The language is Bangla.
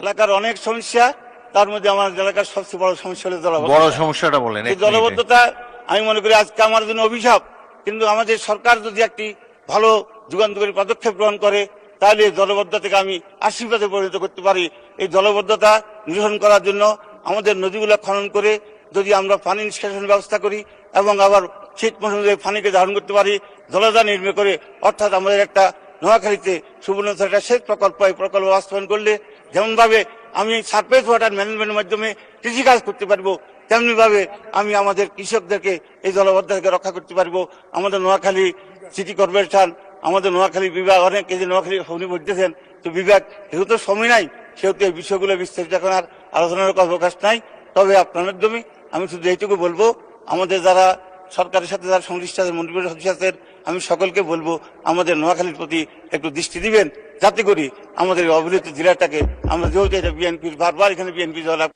এলাকার অনেক সমস্যা, তার মধ্যে আমার এলাকার সবচেয়ে বড় সমস্যা হলো বড় সমস্যাটা বলেন। এই জলবদ্ধতা আমি মনে করি আজকে আমার জন্য অভিশাপ, কিন্তু আমাদের সরকার যদি একটি ভালো যুগান্তকারী পদক্ষেপ গ্রহণ করে তাহলে এই জলবদ্ধতা থেকে আমি আশীর্বাদে পরিণত করতে পারি। এই জলবদ্ধতা নিরসন করার জন্য আমাদের নদীগুলো খনন করে যদি আমরা পানি নিষ্কাশনের ব্যবস্থা করি এবং আবার শীত মৌসুমে পানিকে ধারণ করতে পারি, জলধার নির্মাণ করে, অর্থাৎ আমাদের একটা নোয়াখালীতে সুবর্ণচর একটা সেচ প্রকল্প, এই প্রকল্প বাস্তবায়ন করলে যেমনভাবে আমি সারফেস ওয়াটার ম্যানেজমেন্টের মাধ্যমে কৃষিকাজ করতে পারবো, তেমনি ভাবে আমি আমাদের কৃষকদেরকে এই জলবদ্ধতা থেকে রক্ষা করতে পারবো। আমাদের নোয়াখালী সিটি কর্পোরেশন, আমাদের নোয়াখালী বিভাগ, অনেক এই যে নোয়াখালী উনি বলতেছেন তো বিভাগ, যেহেতু সময় নাই সেহেতু এই বিষয়গুলো বিস্তারিত এখন আর আলোচনার কোনো অবকাশ নাই। তবে আপনার মাধ্যমে আমি শুধু এইটুকু বলবো, আমাদের যারা সরকারের সাথে যারা সংশ্লিষ্ট আছেন, মন্ত্রী পরিষদ সদস্য আছেন, আমি সকলকে বলবো আমাদের নোয়াখালীর প্রতি একটু দৃষ্টি দিবেন, যাতে করে আমাদের অবহেলিত জেলাটাকে আমরা, যেহেতু এটা বিএনপির বারবার এখানে বিএনপি জয়লাভ